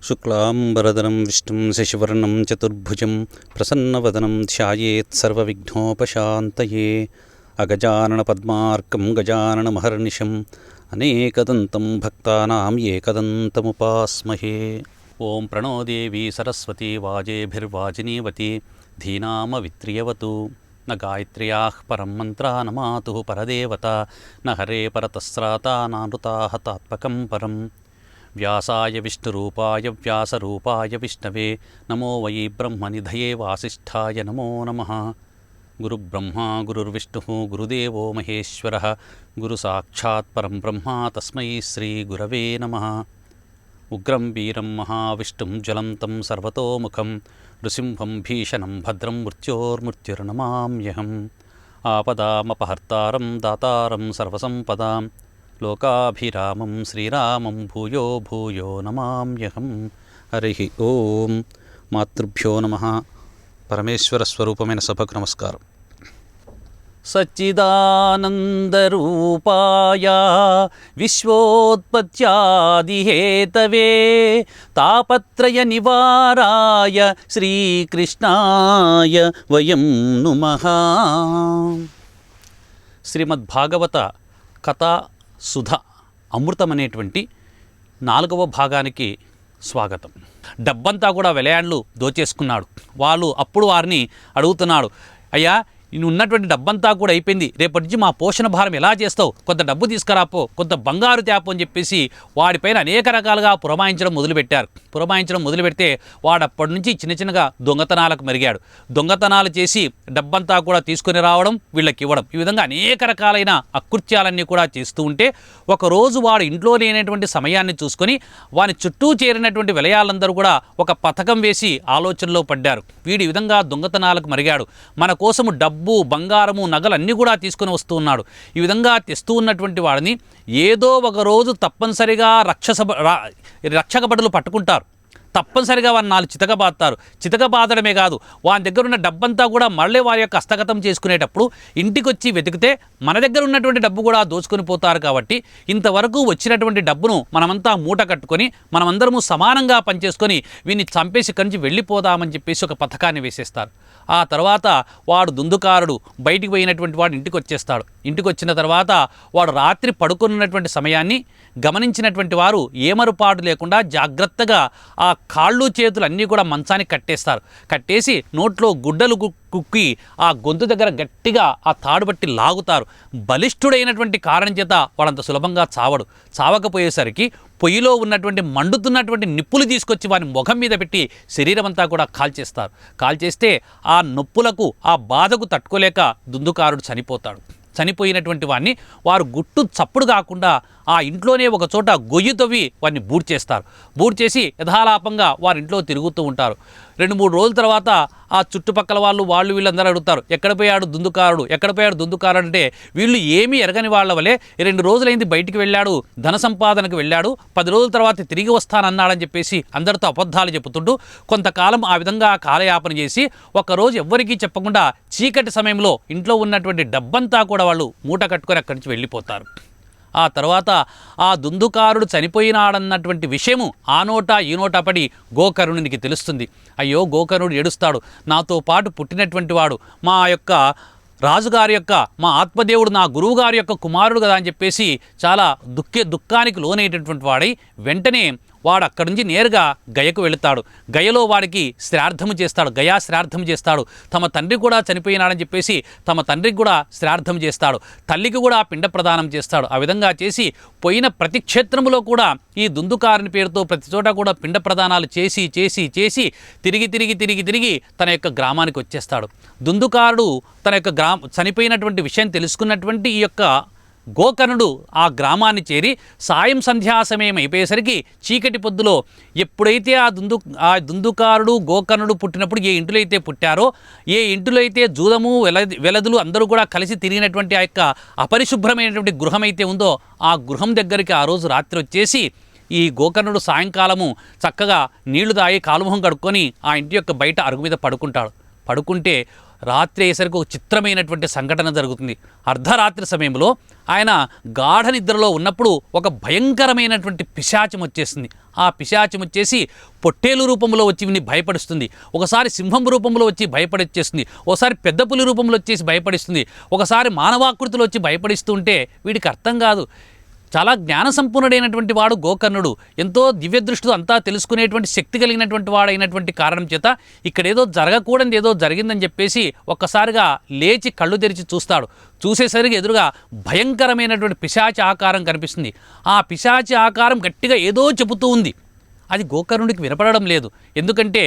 शुक्लांबरधरं विष्णुं शशिवर्णं चतुर्भुजं प्रसन्नवदनं ध्यायेत् सर्वविघ्नोपशान्तये। अगजाननपद्मार्कं गजाननमहर्निशम् अनेकदन्तं भक्तानां एकदन्तमुपास्महे। ओं प्रणो देवी सरस्वती वाजेभिर्वाजिनीवती धीनामवित्रियवतु। न गायत्र्याः परं मन्त्रा न मातुः परदेवता न हरे परतस्राता नानृताः तात्मकं परम्। व्यासाय विष्णुरूपाय व्यासरूपाय विष्णवे नमो वै ब्रह्मनिधये वासिष्ठाय नमो नमः। गुरुब्रह्मा गुरुर्विष्णुः गुरुदेवो महेश्वरः गुरुसाक्षात् परं ब्रह्मा तस्मै श्रीगुरवे नमः। उग्रं वीरं महाविष्णुं ज्वलन्तं सर्वतोमुखं नृसिंहं भीषणं भद्रं मृत्योर्मृत्युर्नमाम्यहम्। आपदामपहर्तारं दातारं सर्वसम्पदां लोकाभिरामं श्रीरामं भूयो भूयो नमाम्यहम्। हरिः ओं। मातृभ्यो नमः। परमेश्वरस्वरूपమైన సభకు నమస్కారం. सच्चिदानन्दरूपाय विश्वोत्पत्त्यादिहेतवे तापत्रयनिवाराय श्रीकृष्णाय वयं नुमः। శ్రీమద్భాగవత కథా సుధ అమృతమనేటువంటి 4వ భాగానికి స్వాగతం. డబ్బంతా కూడా వెలయాళ్ళు దోచేసుకున్నాడు. అప్పుడు వారిని అడుగుతున్నాడు, అయ్యా నువ్వు ఉన్నటువంటి డబ్బంతా కూడా అయిపోయింది, రేపటి నుంచి మా పోషణ భారం ఎలా చేస్తావు, కొంత డబ్బు తీసుకురాపో, కొంత బంగారు తేపో అని చెప్పేసి వాడిపైన అనేక రకాలుగా పురమాయించడం మొదలుపెడితే వాడు అప్పటి నుంచి చిన్న చిన్నగా దొంగతనాలకు మరిగాడు. దొంగతనాలు చేసి డబ్బంతా కూడా తీసుకొని రావడం, వీళ్ళకి ఇవ్వడం, ఈ విధంగా అనేక రకాలైన అకృత్యాలన్నీ కూడా చేస్తూ ఉంటే ఒకరోజు వాడు ఇంట్లో లేనటువంటి సమయాన్ని చూసుకొని వాని చుట్టూ చేరినటువంటి విలయాలందరూ కూడా ఒక పథకం వేసి ఆలోచనలో పడ్డారు. వీడి విధంగా దొంగతనాలకు మరిగాడు, మన కోసము డబ్బు బంగారము నగలు అన్నీ కూడా తీసుకొని వస్తూ ఉన్నాడు. ఈ విధంగా తెస్తూ ఉన్నటువంటి వాడిని ఏదో ఒక రోజు తప్పనిసరిగా రక్షక భటులు పట్టుకుంటారు. తప్పనిసరిగా వారిని 4 చితకబాదుతారు. చితకబాదడమే కాదు, వాని దగ్గర ఉన్న డబ్బంతా కూడా మళ్ళీ వారి యొక్క హస్తగతం చేసుకునేటప్పుడు ఇంటికి వచ్చి వెతికితే మన దగ్గర ఉన్నటువంటి డబ్బు కూడా దోచుకొని పోతారు. కాబట్టి ఇంతవరకు వచ్చినటువంటి డబ్బును మనమంతా మూట కట్టుకొని మనమందరము సమానంగా పనిచేసుకొని వీన్ని చంపేసి ఇక్కడి నుంచి వెళ్ళిపోదామని చెప్పేసి ఒక పథకాన్ని వేసేస్తారు. ఆ తర్వాత వాడు దుందుకారుడు బయటికి పోయినటువంటి వాడు ఇంటికి వచ్చేస్తాడు. ఇంటికి వచ్చిన తర్వాత వాడు రాత్రి పడుకున్నటువంటి సమయాన్ని గమనించినటువంటి వారు ఏమరుపాటు లేకుండా జాగ్రత్తగా ఆ కాళ్ళు చేతులు అన్నీ కూడా మంచానికి కట్టేస్తారు. కట్టేసి నోట్లో గుడ్డలు కుక్కి ఆ గొంతు దగ్గర గట్టిగా ఆ తాడు బట్టి లాగుతారు. బలిష్ఠుడైనటువంటి కారణం చేత వాడంత సులభంగా చావడు. చావకపోయేసరికి పొయ్యిలో ఉన్నటువంటి మండుతున్నటువంటి నిప్పులు తీసుకొచ్చి వాని ముఖం మీద పెట్టి శరీరం అంతా కూడా కాల్చేస్తారు. కాల్చేస్తే ఆ నొప్పులకు ఆ బాధకు తట్టుకోలేక దుందుకారుడు చనిపోతాడు. చనిపోయినటువంటి వాడిని వారు గుట్టు చప్పుడు కాకుండా ఆ ఇంట్లోనే ఒక చోట గొయ్యి తవ్వి వారిని బూడ్చేస్తారు. బూడ్చేసి యథాలాపంగా వారి ఇంట్లో తిరుగుతూ ఉంటారు. 2-3 రోజుల తర్వాత ఆ చుట్టుపక్కల వీళ్ళందరూ అడుగుతారు, ఎక్కడ పోయాడు దుందుకారుడు అంటే వీళ్ళు ఏమీ ఎరగని వాళ్ళ వలె 2 రోజులైంది బయటికి వెళ్ళాడు, ధన సంపాదనకు వెళ్ళాడు, 10 రోజుల తర్వాత తిరిగి వస్తానన్నాడని చెప్పేసి అందరితో అబద్ధాలు చెబుతుంటూ కొంతకాలం ఆ విధంగా కాలయాపన చేసి ఒకరోజు ఎవ్వరికీ చెప్పకుండా చీకటి సమయంలో ఇంట్లో ఉన్నటువంటి డబ్బంతా కూడా వాళ్ళు మూట కట్టుకొని అక్కడి నుంచి వెళ్ళిపోతారు. ఆ తర్వాత ఆ దుందుకారుడు చనిపోయినాడన్నటువంటి విషయము ఆ నోట ఈ నోట పడి గోకర్ణునికి తెలుస్తుంది. అయ్యో గోకర్ణుడు ఏడుస్తాడు, నాతో పాటు పుట్టినటువంటి వాడు మా యొక్క రాజుగారి యొక్క మా ఆత్మదేవుడు నా గురువుగారి యొక్క కుమారుడు కదా అని చెప్పేసి చాలా దుఃఖానికి లోనైనటువంటి వాడై వెంటనే వాడు అక్కడి నుంచి నేరుగా గయకు వెళుతాడు. గయలో వాడికి శ్రాద్ధము చేస్తాడు, గయా శ్రాద్ధం చేస్తాడు. తమ తండ్రి కూడా చనిపోయినాడని చెప్పేసి తమ తండ్రికి కూడా శ్రాద్ధం చేస్తాడు. తల్లికి కూడా పిండ ప్రదానం చేస్తాడు. ఆ విధంగా చేసి పోయిన ప్రతి క్షేత్రములో కూడా ఈ దుందుకారుని పేరుతో ప్రతి చోట కూడా పిండ ప్రదానాలు చేసి తిరిగి తన యొక్క గ్రామానికి వచ్చేస్తాడు. దుందుకారుడు తన యొక్క చనిపోయినటువంటి విషయం తెలుసుకున్నటువంటి ఈ యొక్క గోకర్ణుడు ఆ గ్రామాన్ని చేరి సాయం సంధ్యా సమయం అయిపోయేసరికి చీకటి పొద్దులో ఎప్పుడైతే ఆ దుందుకారుడు గోకర్ణుడు పుట్టినప్పుడు ఏ ఇంటిలో అయితే పుట్టారో, ఏ ఇంటిలో అయితే జూదము వెలదులు అందరూ కూడా కలిసి తిరిగినటువంటి ఆ యొక్క అపరిశుభ్రమైనటువంటి గృహం అయితే ఉందో ఆ గృహం దగ్గరికి ఆ రోజు రాత్రి వచ్చేసి ఈ గోకర్ణుడు సాయంకాలము చక్కగా నీళ్లు తాగి కాలుముఖం కడుక్కొని ఆ ఇంటి యొక్క బయట అరుగు మీద పడుకుంటాడు. పడుకుంటే రాత్రి అయ్యేసరికి ఒక చిత్రమైనటువంటి సంఘటన జరుగుతుంది. అర్ధరాత్రి సమయంలో ఆయన గాఢ నిద్రలో ఉన్నప్పుడు ఒక భయంకరమైనటువంటి పిశాచం వచ్చేసింది. ఆ పిశాచం వచ్చేసి పొట్టేలు రూపంలో వచ్చి వీడిని భయపడిస్తుంది. ఒకసారి సింహం రూపంలో వచ్చి భయపడిచ్చేస్తుంది. ఒకసారి పెద్ద పులి రూపంలో వచ్చేసి భయపడిస్తుంది. ఒకసారి మానవాకృతిలో వచ్చి భయపడిస్తూ ఉంటే వీడికి అర్థం కాదు. చాలా జ్ఞాన సంపన్నుడైనటువంటి వాడు గోకర్ణుడు, ఎంతో దివ్యదృష్టితో అంతా తెలుసుకునేటువంటి శక్తి కలిగినటువంటి వాడైనటువంటి కారణం చేత ఇక్కడ ఏదో జరగకూడదు ఏదో జరిగిందని చెప్పేసి ఒక్కసారిగా లేచి కళ్ళు తెరిచి చూస్తాడు. చూసేసరికి ఎదురుగా భయంకరమైనటువంటి పిశాచి ఆకారం కనిపిస్తుంది. ఆ పిశాచి ఆకారం గట్టిగా ఏదో చెబుతూ ఉంది. అది గోకర్ణుడికి వినపడడం లేదు. ఎందుకంటే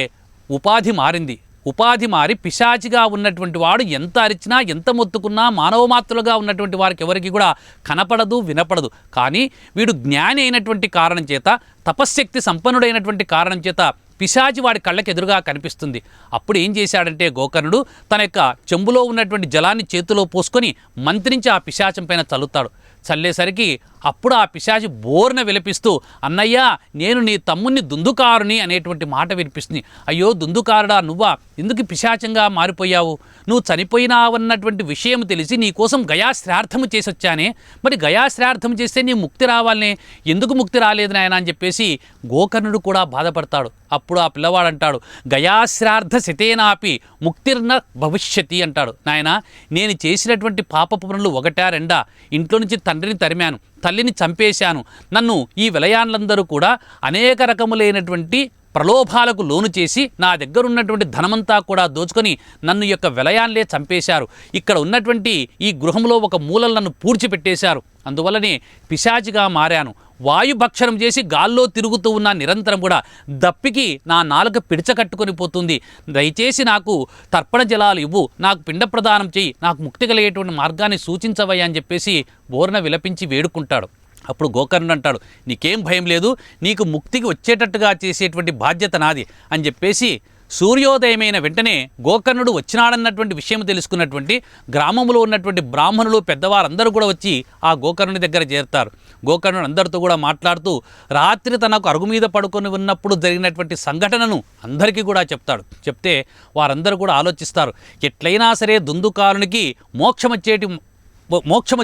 ఉపాధి మారింది. ఉపాధి మారి పిశాచిగా ఉన్నటువంటి వాడు ఎంత అరిచినా ఎంత మొత్తుకున్నా మానవమాత్రులుగా ఉన్నటువంటి వారికి ఎవరికి కూడా కనపడదు, వినపడదు. కానీ వీడు జ్ఞాని అయినటువంటి కారణం చేత, తపశ్శక్తి సంపన్నుడైనటువంటి కారణం చేత పిశాచి వాడి కళ్ళకి ఎదురుగా కనిపిస్తుంది. అప్పుడు ఏం చేశాడంటే గోకర్ణుడు తన యొక్క చెంబులో ఉన్నటువంటి జలాన్ని చేతిలో పోసుకొని మంత్రించి ఆ పిశాచం పైన చల్లుతాడు. చల్లేసరికి అప్పుడు ఆ పిశాచి బోర్న విలపిస్తూ, అన్నయ్య నేను నీ తమ్ముణ్ణి దుందుకారుని అనేటువంటి మాట వినిపిస్తుంది. అయ్యో దుందుకారుడా, నువ్వా ఎందుకు పిశాచంగా మారిపోయావు? నువ్వు చనిపోయినావన్నటువంటి విషయం తెలిసి నీ కోసం గయాశ్రార్థము చేసి వచ్చానే, మరి గయాశ్రార్థం చేస్తే నీ ముక్తి రావాలనే, ఎందుకు ముక్తి రాలేదు నాయన అని చెప్పేసి గోకర్ణుడు కూడా బాధపడతాడు. అప్పుడు ఆ పిల్లవాడు అంటాడు, గయాశ్రార్థ శతేనాపి ముక్తిర్న భవిష్యతి అంటాడు. నాయన నేను చేసినటువంటి పాప పనులు ఒకటా రెండా? ఇంట్లో నుంచి తండ్రిని తరిమాను, తల్లిని చంపేశాను, నన్ను ఈ విలయాన్లందరూ కూడా అనేక రకములైనటువంటి ప్రలోభాలకు లోను చేసి నా దగ్గర ఉన్నటువంటి ధనమంతా కూడా దోచుకొని నన్ను యొక్క విలయాన్లే చంపేశారు. ఇక్కడ ఉన్నటువంటి ఈ గృహంలో ఒక మూలలు నన్ను పూడ్చిపెట్టేశారు. అందువల్లనే పిశాచిగా మారాను. వాయుభక్షణం చేసి గాల్లో తిరుగుతూ ఉన్న నిరంతరం కూడా దప్పికి నా నాలుక పిడిచకట్టుకొని పోతుంది. దయచేసి నాకు తర్పణ జలాలు ఇవ్వు, నాకు పిండ ప్రదానం చేయి, నాకు ముక్తి కలిగేటువంటి మార్గాన్ని సూచించవయ్యా అని చెప్పేసి బోర్న విలపించి వేడుకుంటాడు. అప్పుడు గోకర్ణుడు అంటాడు, నీకేం భయం లేదు, నీకు ముక్తికి వచ్చేటట్టుగా చేసేటువంటి బాధ్యత నాది అని చెప్పేసి సూర్యోదయమైన వెంటనే గోకర్ణుడు వచ్చినాడన్నటువంటి విషయం తెలుసుకున్నటువంటి గ్రామంలో ఉన్నటువంటి బ్రాహ్మణులు పెద్దవారందరూ కూడా వచ్చి ఆ గోకర్ణుడి దగ్గర చేరుతారు. గోకర్ణుడు అందరితో కూడా మాట్లాడుతూ రాత్రి తనకు అరుగు మీద పడుకొని ఉన్నప్పుడు జరిగినటువంటి సంఘటనను అందరికీ కూడా చెప్తాడు. చెప్తే వారందరూ కూడా ఆలోచిస్తారు, ఎట్లయినా సరే దుందుకారునికి మోక్షం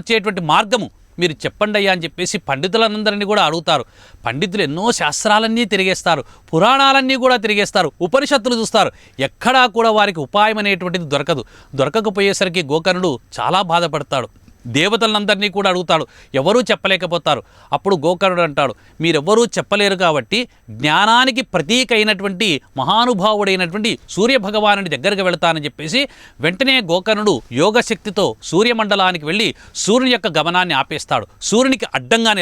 వచ్చేటువంటి మార్గము మీరు చెప్పండి అయ్యా అని చెప్పేసి పండితులందరినీ కూడా అడుగుతారు. పండితులు ఎన్నో శాస్త్రాలన్నీ తిరిగేస్తారు, పురాణాలన్నీ కూడా తిరిగేస్తారు, ఉపనిషత్తులు చూస్తారు. ఎక్కడా కూడా వారికి ఉపాయం అనేటువంటిది దొరకకపోయేసరికి గోకర్ణుడు చాలా బాధపడతాడు. దేవతలందరినీ కూడా అడుగుతాడు, ఎవరూ చెప్పలేకపోతారు. అప్పుడు గోకర్ణుడు అంటాడు, మీరెవ్వరూ చెప్పలేరు కాబట్టి జ్ఞానానికి ప్రతీక అయినటువంటి మహానుభావుడైనటువంటి సూర్యభగవానుడి దగ్గరికి వెళతానని చెప్పేసి వెంటనే గోకర్ణుడు యోగశక్తితో సూర్యమండలానికి వెళ్ళి సూర్యుని యొక్క గమనాన్ని ఆపేస్తాడు. సూర్యునికి అడ్డంగా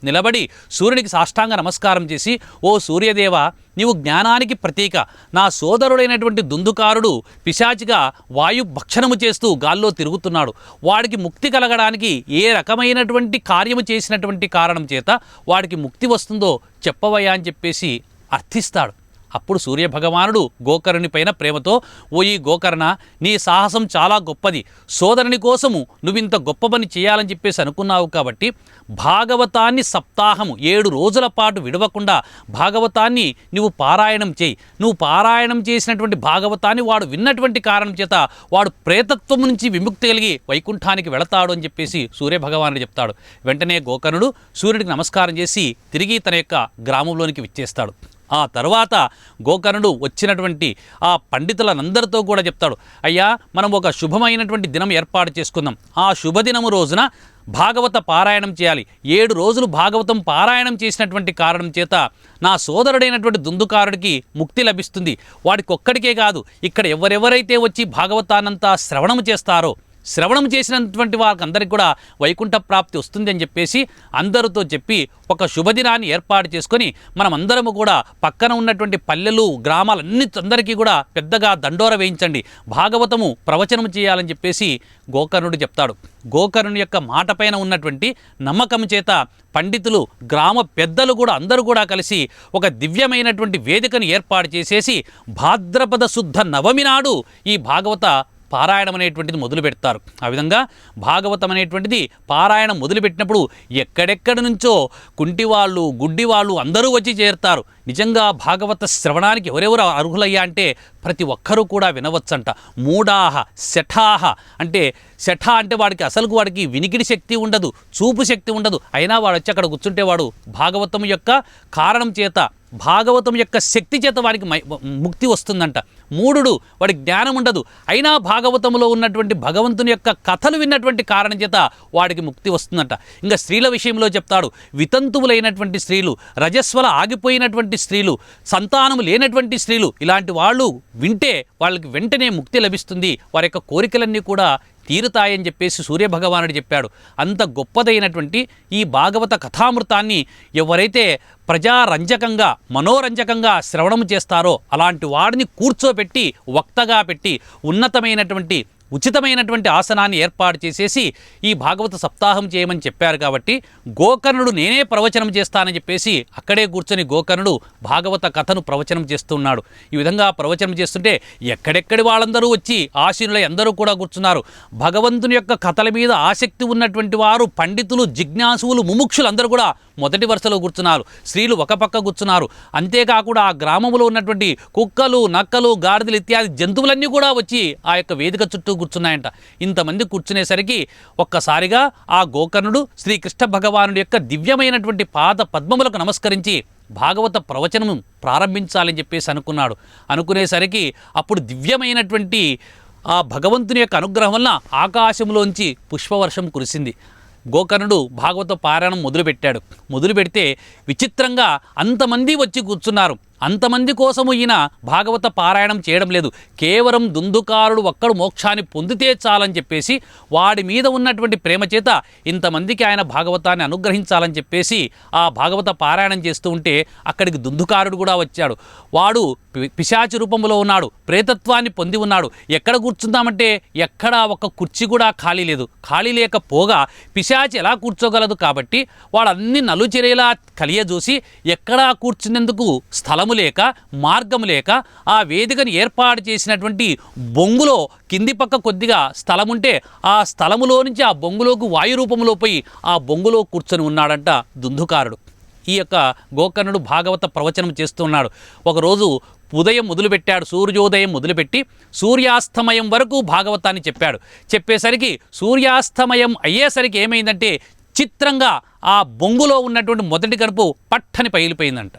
నిలబడి సూర్యునికి సాష్టాంగ నమస్కారం చేసి, ఓ సూర్యదేవ, నీవు జ్ఞానానికి ప్రతీక. నా సోదరుడైనటువంటి దుందుకారుడు పిశాచిగా వాయు భక్షణము చేస్తూ గాల్లో తిరుగుతున్నాడు. వాడికి ముక్తి కలగడానికి ఏ రకమైనటువంటి కార్యము చేసినటువంటి కారణం చేత వాడికి ముక్తి వస్తుందో చెప్పవయ్యా అని చెప్పేసి అర్థిస్తాడు. అప్పుడు సూర్యభగవానుడు గోకర్ణుని పైన ప్రేమతో, ఓ ఈ గోకర్ణ, నీ సాహసం చాలా గొప్పది. సోదరుని కోసము నువ్వింత గొప్ప పని చేయాలని చెప్పేసి అనుకున్నావు కాబట్టి భాగవతాన్ని సప్తాహము 7 రోజుల పాటు విడవకుండా భాగవతాన్ని నువ్వు పారాయణం చేయి. నువ్వు పారాయణం చేసినటువంటి భాగవతాన్ని వాడు విన్నటువంటి కారణం చేత వాడు ప్రేతత్వం నుంచి విముక్తి కలిగి వైకుంఠానికి వెళతాడు అని చెప్పేసి సూర్యభగవానుడు చెప్తాడు. వెంటనే గోకర్ణుడు సూర్యుడికి నమస్కారం చేసి తిరిగి తన యొక్క గ్రామంలోనికి విచ్చేస్తాడు. ఆ తర్వాత గోకర్ణుడు వచ్చినటువంటి ఆ పండితులందరితో కూడా చెప్తాడు, అయ్యా మనం ఒక శుభమైనటువంటి దినం ఏర్పాటు చేసుకుందాం. ఆ శుభదినము రోజున భాగవత పారాయణం చేయాలి. 7 రోజులు భాగవతం పారాయణం చేసినటువంటి కారణం చేత నా సోదరుడైనటువంటి దుందుకారుడికి ముక్తి లభిస్తుంది. వాడికి ఒక్కడికే కాదు, ఇక్కడ ఎవరెవరైతే వచ్చి భాగవతాన్నంతా శ్రవణం చేస్తారో, శ్రవణం చేసినటువంటి వారికి అందరికీ కూడా వైకుంఠ ప్రాప్తి వస్తుంది అని చెప్పేసి అందరితో చెప్పి ఒక శుభదినాన్ని ఏర్పాటు చేసుకొని మనమందరము కూడా పక్కన ఉన్నటువంటి పల్లెలు గ్రామాలన్నీ అందరికీ కూడా పెద్దగా దండోర వేయించండి, భాగవతము ప్రవచనము చేయాలని చెప్పేసి గోకర్ణుడు చెప్తాడు. గోకర్ణుని యొక్క మాట పైన ఉన్నటువంటి నమ్మకం చేత పండితులు గ్రామ పెద్దలు కూడా అందరూ కూడా కలిసి ఒక దివ్యమైనటువంటి వేదికను ఏర్పాటు చేసేసి భాద్రపద శుద్ధ నవమి నాడు ఈ భాగవత పారాయణం అనేటువంటిది మొదలు పెడతారు. ఆ విధంగా భాగవతం అనేటువంటిది పారాయణం మొదలుపెట్టినప్పుడు ఎక్కడెక్కడి నుంచో కుంటివాళ్ళు, గుడ్డివాళ్ళు అందరూ వచ్చి చేరుతారు. నిజంగా భాగవత శ్రవణానికి ఎవరెవరు అర్హులయ్యా అంటే ప్రతి ఒక్కరూ కూడా వినవచ్చంట. మూఢాహ శఠాహ అంటే శఠ అంటే వాడికి వినికిడి శక్తి ఉండదు, చూపు శక్తి ఉండదు. అయినా వాడు వచ్చి అక్కడ కూర్చుంటే వాడు భాగవతం యొక్క కారణం చేత, భాగవతం యొక్క శక్తి చేత వాడికి ముక్తి వస్తుందంట. మూఢుడు, వాడి జ్ఞానం ఉండదు, అయినా భాగవతంలో ఉన్నటువంటి భగవంతుని యొక్క కథలు విన్నటువంటి కారణం చేత వాడికి ముక్తి వస్తుందంట. ఇంకా స్త్రీల విషయంలో చెప్తాడు, వితంతువులైనటువంటి స్త్రీలు, రజస్వల ఆగిపోయినటువంటి స్త్రీలు, సంతానము లేనటువంటి స్త్రీలు, ఇలాంటి వాళ్ళు వింటే వాళ్ళకి వెంటనే ముక్తి లభిస్తుంది, వారి యొక్క కోరికలన్నీ కూడా తీరుతాయని చెప్పేసి సూర్యభగవానుడు చెప్పాడు. అంత గొప్పదైనటువంటి ఈ భాగవత కథామృతాన్ని ఎవరైతే ప్రజారంజకంగా, మనోరంజకంగా శ్రవణం చేస్తారో అలాంటి వాడిని కూర్చోబెట్టి, వక్తగా పెట్టి, ఉన్నతమైనటువంటి ఉచితమైనటువంటి ఆసనాన్ని ఏర్పాటు చేసేసి ఈ భాగవత సప్తాహం చేయమని చెప్పారు. కాబట్టి గోకర్ణుడు నేనే ప్రవచనం చేస్తానని చెప్పేసి అక్కడే కూర్చొని గోకర్ణుడు భాగవత కథను ప్రవచనం చేస్తున్నాడు. ఈ విధంగా ప్రవచనం చేస్తుంటే ఎక్కడెక్కడి వాళ్ళందరూ వచ్చి ఆశీనులై అందరూ కూడా కూర్చున్నారు. భగవంతుని యొక్క కథల మీద ఆసక్తి ఉన్నటువంటి వారు, పండితులు, జిజ్ఞాసువులు, ముముక్షులు అందరూ కూడా మొదటి వరుసలో కూర్చున్నారు. స్త్రీలు ఒక పక్క కూర్చున్నారు. అంతేకాకుండా ఆ గ్రామంలో ఉన్నటువంటి కుక్కలు, నక్కలు, గాడిదలు ఇత్యాది జంతువులన్నీ కూడా వచ్చి ఆ యొక్క వేదిక చుట్టూ కూర్చున్నాయంట. ఇంతమంది కూర్చునేసరికి ఒక్కసారిగా ఆ గోకర్ణుడు శ్రీకృష్ణ భగవానుడి యొక్క దివ్యమైనటువంటి పాద పద్మములకు నమస్కరించి భాగవత ప్రవచనం ప్రారంభించాలని చెప్పేసి అనుకునేసరికి అప్పుడు దివ్యమైనటువంటి ఆ భగవంతుని యొక్క అనుగ్రహం వల్ల ఆకాశంలోంచి పుష్పవర్షం కురిసింది. గోకర్ణుడు భాగవత పారాయణం మొదలు పెడితే విచిత్రంగా అంతమంది వచ్చి కూర్చున్నారు. అంతమంది కోసము ఈయన భాగవత పారాయణం చేయడం లేదు. కేవలం దుందుకారుడు ఒక్కడు మోక్షాన్ని పొందితే చాలని చెప్పేసి వాడి మీద ఉన్నటువంటి ప్రేమ చేత ఇంతమందికి ఆయన భాగవతాన్ని అనుగ్రహించాలని చెప్పేసి ఆ భాగవత పారాయణం చేస్తూ ఉంటే అక్కడికి దుందుకారుడు కూడా వచ్చాడు. వాడు పిశాచి రూపంలో ఉన్నాడు, ప్రేతత్వాన్ని పొంది ఉన్నాడు. ఎక్కడ కూర్చుందామంటే ఎక్కడా ఒక కుర్చీ కూడా ఖాళీ లేదు. ఖాళీ లేకపోగా పిశాచి ఎలా కూర్చోగలదు కాబట్టి వాడు అన్ని నలుచెరేలా కలియజూసి ఎక్కడా కూర్చునేందుకు స్థలం లేక, మార్గం లేక ఆ వేదికను ఏర్పాటు చేసినటువంటి బొంగులో కింది పక్క కొద్దిగా స్థలం ఉంటే ఆ స్థలములో నుంచి ఆ బొంగులోకి వాయు రూపంలో పోయి ఆ బొంగులో కూర్చొని ఉన్నాడంట దుందుకారుడు. ఈ యొక్క గోకర్ణుడు భాగవత ప్రవచనం చేస్తున్నాడు. ఒకరోజు ఉదయం మొదలుపెట్టాడు, సూర్యోదయం మొదలుపెట్టి సూర్యాస్తమయం వరకు భాగవతాన్ని చెప్పేసరికి సూర్యాస్తమయం అయ్యేసరికి ఏమైందంటే చిత్రంగా ఆ బొంగులో ఉన్నటువంటి మొదటి కడుపు పట్టని పగిలిపోయిందంట.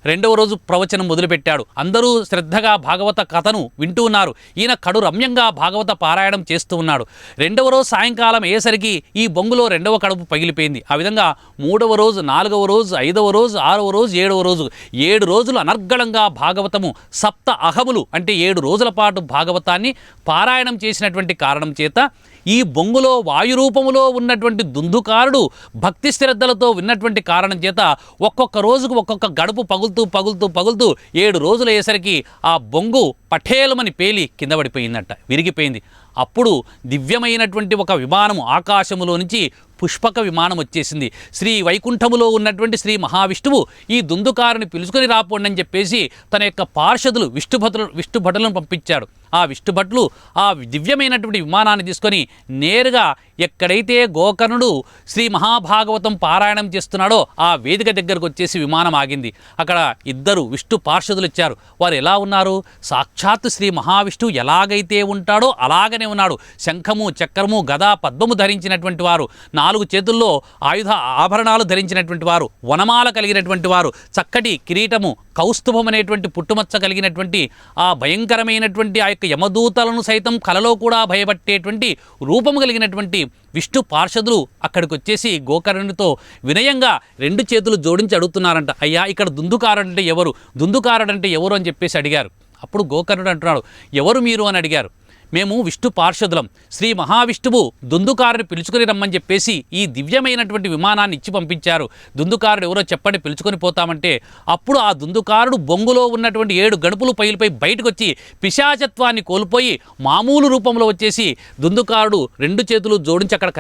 రెండవ రోజు ప్రవచనం మొదలుపెట్టాడు. అందరూ శ్రద్ధగా భాగవత కథను వింటూ ఉన్నారు. ఈయన కడు రమ్యంగా భాగవత పారాయణం చేస్తూ ఉన్నాడు. రెండవ రోజు సాయంకాలం అయ్యేసరికి ఈ బొంగులో రెండవ కడుపు పగిలిపోయింది. ఆ విధంగా మూడవ రోజు, నాలుగవ రోజు, ఐదవ రోజు, ఆరవ రోజు, ఏడవ రోజు, 7 రోజులు అనర్గళంగా భాగవతము సప్త అహములు అంటే 7 రోజుల పాటు భాగవతాన్ని పారాయణం చేసినటువంటి కారణం చేత ఈ బొంగులో వాయురూపములో ఉన్నటువంటి దుందుకారుడు భక్తి శ్రద్ధలతో విన్నటువంటి కారణం చేత ఒక్కొక్క రోజుకు ఒక్కొక్క గడుపు పగులుతూ 7 రోజులు అయ్యేసరికి ఆ బొంగు పఠేలమని పేలి కింద పడిపోయిందట, విరిగిపోయింది. అప్పుడు దివ్యమైనటువంటి ఒక విమానము ఆకాశములో నుంచి పుష్పక విమానం వచ్చేసింది. శ్రీ వైకుంఠములో ఉన్నటువంటి శ్రీ మహావిష్ణువు ఈ దుందుకారుని పిలుచుకొని రాపోండి అని చెప్పేసి తన యొక్క పార్షదులు విష్ణుభటులను పంపించాడు. ఆ విష్ణుభట్లు ఆ దివ్యమైనటువంటి విమానాన్ని తీసుకొని నేరుగా ఎక్కడైతే గోకర్ణుడు శ్రీ మహాభాగవతం పారాయణం చేస్తున్నాడో ఆ వేదిక దగ్గరకు వచ్చేసి విమానం ఆగింది. అక్కడ 2 విష్ణు పార్షదులు ఇచ్చారు. వారు ఎలా ఉన్నారు? సాక్షాత్తు శ్రీ మహావిష్ణువు ఎలాగైతే ఉంటాడో అలాగనే ఉన్నాడు. శంఖము, చక్రము, గదా, పద్మము ధరించినటువంటి వారు, 4 చేతుల్లో ఆభరణాలు ధరించినటువంటి వారు, వనమాల కలిగినటువంటి వారు, చక్కటి కిరీటము, కౌస్తుభం అనేటువంటి పుట్టుమచ్చ కలిగినటువంటి ఆ భయంకరమైనటువంటి ఆ యొక్క యమదూతలను సైతం కలలో కూడా భయపట్టేటువంటి రూపము కలిగినటువంటి విష్ణు పార్షదులు అక్కడికి వచ్చేసి గోకర్ణుడితో వినయంగా 2 చేతులు జోడించి అడుగుతున్నారంట, అయ్యా ఇక్కడ దుందుకారుడంటే ఎవరు అని చెప్పేసి అడిగారు. అప్పుడు గోకర్ణుడు అంటున్నాడు, ఎవరు మీరు అని అడిగారు. మేము విష్ణు పార్షదులం, శ్రీ మహావిష్ణువు దుందుకారుని పిలుచుకొని రమ్మని చెప్పేసి ఈ దివ్యమైనటువంటి విమానాన్ని ఇచ్చి పంపించారు. దుందుకారుడు ఎవరో చెప్పండి, పిలుచుకొని పోతామంటే అప్పుడు ఆ దుందుకారుడు బొంగులో ఉన్నటువంటి 7 గడుపులు పగిలిపోయి బయటకు వచ్చి పిశాచత్వాన్ని కోల్పోయి మామూలు రూపంలో వచ్చేసి దుందుకారుడు 2 చేతులు జోడించి అక్కడ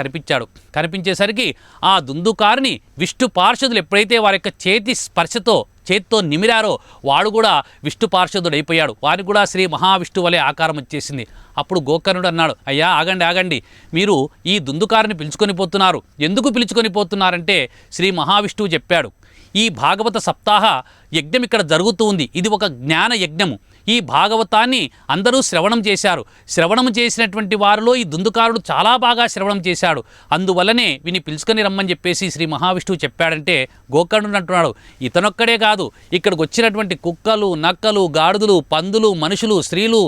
కనిపించేసరికి ఆ దుందుకారుని విష్ణు పార్షదులు ఎప్పుడైతే వారి యొక్క చేతి స్పర్శతో చేత్తో నిమిరారో వాడు కూడా విష్ణు పార్షదుడైపోయాడు. వారికి కూడా శ్రీ మహావిష్ణువు వలె ఆకారం వచ్చేసింది. అప్పుడు గోకర్ణుడు అన్నాడు, అయ్యా ఆగండి ఆగండి, మీరు ఈ దుందుకారిని పిలుచుకొని పోతున్నారు. ఎందుకు పిలుచుకొని పోతున్నారంటే శ్రీ మహావిష్ణువు చెప్పాడు, ఈ భాగవత సప్తాహ యజ్ఞం ఇక్కడ జరుగుతూ ఉంది. ఇది ఒక జ్ఞాన యజ్ఞము. ఈ భాగవతాన్ని అందరూ శ్రవణం చేశారు. శ్రవణం చేసినటువంటి వారిలో ఈ దుందుకారుడు చాలా బాగా శ్రవణం చేశాడు. అందువల్లనే విని పిలుచుకొని రమ్మని చెప్పేసి శ్రీ మహావిష్ణువు చెప్పాడంటే గోకర్ణుడు అంటున్నాడు, ఇతనొక్కడే కాదు, ఇక్కడికి వచ్చినటువంటి కుక్కలు, నక్కలు, గాడిదలు, పందులు, మనుషులు, స్త్రీలు,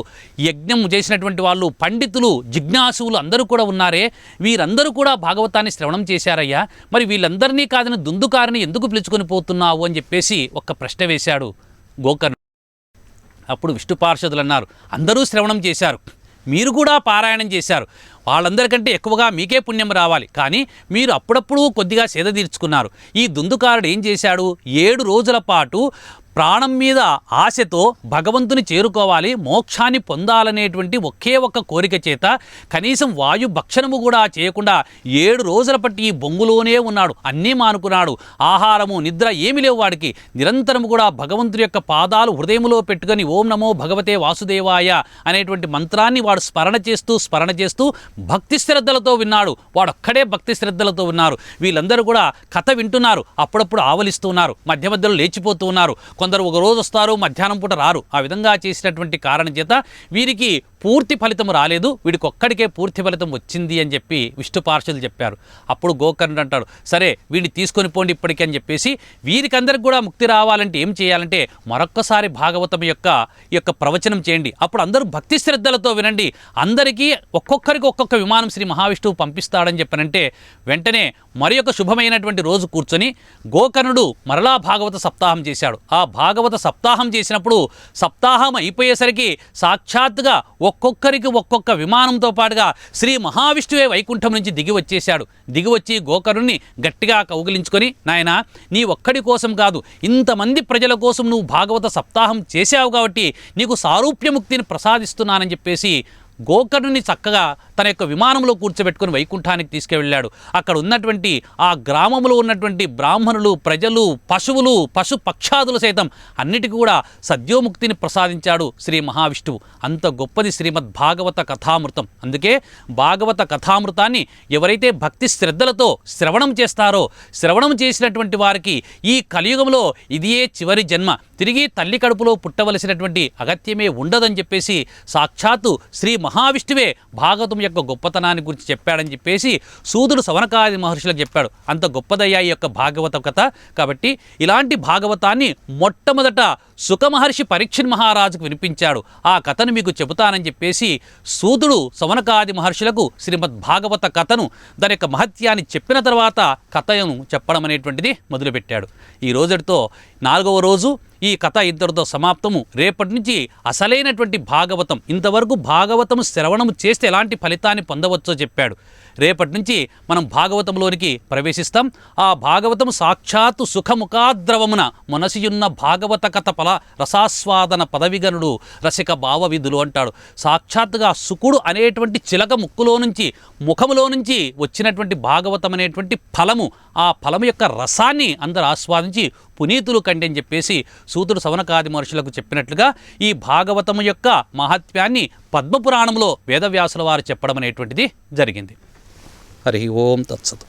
యజ్ఞం చేసినటువంటి వాళ్ళు, పండితులు, జిజ్ఞాసువులు అందరూ కూడా ఉన్నారే, వీరందరూ కూడా భాగవతాన్ని శ్రవణం చేశారయ్యా. మరి వీళ్ళందరినీ కాదని దుందుకారిని ఎందుకు పిలుచుకొని పోతున్నావు అని చెప్పేసి ఒక్క ప్రశ్న వేశాడు గోకర్ణుడు. అప్పుడు విష్ణు పార్షదులు అన్నారు, అందరూ శ్రవణం చేశారు, మీరు కూడా పారాయణం చేశారు, వాళ్ళందరికంటే ఎక్కువగా మీకే పుణ్యం రావాలి. కానీ మీరు అప్పుడప్పుడు కొద్దిగా సేద తీర్చుకున్నారు. ఈ దుందుకారుడు ఏం చేశాడు, 7 రోజుల పాటు ప్రాణం మీద ఆశతో భగవంతుని చేరుకోవాలి, మోక్షాన్ని పొందాలనేటువంటి ఒకే ఒక్క కోరిక చేత కనీసం వాయు భక్షణము కూడా చేయకుండా 7 రోజుల పట్టి ఈ బొంగులోనే ఉన్నాడు. అన్నీ మానుకున్నాడు. ఆహారము నిద్ర ఏమి లేవు వాడికి. నిరంతరము కూడా భగవంతుడి యొక్క పాదాలు హృదయంలో పెట్టుకొని ఓం నమో భగవతే వాసుదేవాయ అనేటువంటి మంత్రాన్ని వాడు స్మరణ చేస్తూ భక్తి శ్రద్ధలతో విన్నాడు. వాడొక్కడే భక్తి శ్రద్ధలతో ఉన్నారు. వీళ్ళందరూ కూడా కథ వింటున్నారు. అప్పుడప్పుడు ఆవలిస్తూ ఉన్నారు, మధ్య మధ్యలో లేచిపోతూ ఉన్నారు. కొందరు ఒక రోజు వస్తారు, మధ్యాహ్నం పూట రారు. ఆ విధంగా చేసినటువంటి కారణం చేత వీరికి పూర్తి ఫలితం రాలేదు, వీడికి ఒక్కడికే పూర్తి ఫలితం వచ్చింది అని చెప్పి విష్ణు పార్షదులు చెప్పారు. అప్పుడు గోకర్ణుడు అంటాడు, సరే వీడిని తీసుకొని పోండి ఇప్పటికీ అని చెప్పేసి, వీరికందరికి కూడా ముక్తి రావాలంటే ఏం చేయాలంటే మరొక్కసారి భాగవతం యొక్క ప్రవచనం చేయండి. అప్పుడు అందరూ భక్తి శ్రద్ధలతో వినండి. అందరికీ ఒక్కొక్కరికి ఒక్కొక్క విమానం శ్రీ మహావిష్ణువు పంపిస్తాడని చెప్పనంటే వెంటనే మరి ఒక శుభమైనటువంటి రోజు కూర్చొని గోకర్ణుడు మరలా భాగవత సప్తాహం చేశాడు. ఆ భాగవత సప్తాహం చేసినప్పుడు సప్తాహం అయిపోయేసరికి సాక్షాత్తుగా ఒక్కొక్కరికి ఒక్కొక్క విమానంతో పాటుగా శ్రీ మహావిష్ణువే వైకుంఠం నుంచి దిగి వచ్చేశాడు. దిగి వచ్చి గోకర్ణుని గట్టిగా కౌగిలించుకొని, నాయనా నీ ఒక్కడి కోసం కాదు, ఇంతమంది ప్రజల కోసం నువ్వు భాగవత సప్తాహం చేశావు కాబట్టి నీకు సారూప్యముక్తిని ప్రసాదిస్తున్నానని చెప్పేసి గోకర్ణుని చక్కగా తన యొక్క విమానంలో కూర్చోబెట్టుకుని వైకుంఠానికి తీసుకువెళ్ళాడు. అక్కడ ఉన్నటువంటి ఆ గ్రామంలో ఉన్నటువంటి బ్రాహ్మణులు, ప్రజలు, పశువులు, పశు పక్షాదులు సైతం అన్నిటికీ కూడా సద్యోముక్తిని ప్రసాదించాడు శ్రీ మహావిష్ణువు. అంత గొప్పది శ్రీమద్ భాగవత కథామృతం. అందుకే భాగవత కథామృతాన్ని ఎవరైతే భక్తి శ్రద్ధలతో శ్రవణం చేస్తారో, శ్రవణం చేసినటువంటి వారికి ఈ కలియుగంలో ఇదియే చివరి జన్మ, తిరిగి తల్లి కడుపులో పుట్టవలసినటువంటి అగత్యమే ఉండదని చెప్పేసి సాక్షాత్తు శ్రీ మహావిష్ణువే భాగవతం యొక్క గొప్పతనాన్ని గురించి చెప్పాడని చెప్పేసి సూదుడు సవనకాది మహర్షులకు చెప్పాడు. అంత గొప్పదయ్యా ఈ యొక్క భాగవత కథ. కాబట్టి ఇలాంటి భాగవతాన్ని మొట్టమొదట సుఖమహర్షి పరీక్షణ్ మహారాజుకు వినిపించాడు. ఆ కథను మీకు చెబుతానని చెప్పేసి సూదుడు సవనకాది మహర్షులకు శ్రీమద్ భాగవత కథను, దాని యొక్క మహత్యాన్ని చెప్పిన తర్వాత కథను చెప్పడం అనేటువంటిది మొదలుపెట్టాడు. ఈ రోజుతో 4వ రోజు ఈ కథ ఇంతటితో సమాప్తము. రేపటి నుంచి అసలైనటువంటి భాగవతం, ఇంతవరకు భాగవతం శ్రవణము చేస్తే ఎలాంటి ఫలితాన్ని పొందవచ్చో చెప్పాడు. రేపటి నుంచి మనం భాగవతంలోనికి ప్రవేశిస్తాం. ఆ భాగవతం సాక్షాత్తు సుఖముఖాద్రవమున మనసియున్న భాగవత కథ ఫల రసాస్వాదన పదవిగనుడు రసిక భావవిధులు అంటాడు. సాక్షాత్తుగా సుకుడు అనేటువంటి చిలక ముక్కులో నుంచి, ముఖములో నుంచి వచ్చినటువంటి భాగవతం అనేటువంటి ఫలము, ఆ ఫలము యొక్క రసాన్ని అందరూ ఆస్వాదించి పునీతులు కండి అని చెప్పేసి సూతుడు సవనకాది మహర్షులకు చెప్పినట్లుగా ఈ భాగవతము యొక్క మహత్యాన్ని పద్మపురాణంలో వేదవ్యాసుల వారు చెప్పడం అనేటువంటిది జరిగింది. హరి ఓం తత్సత్.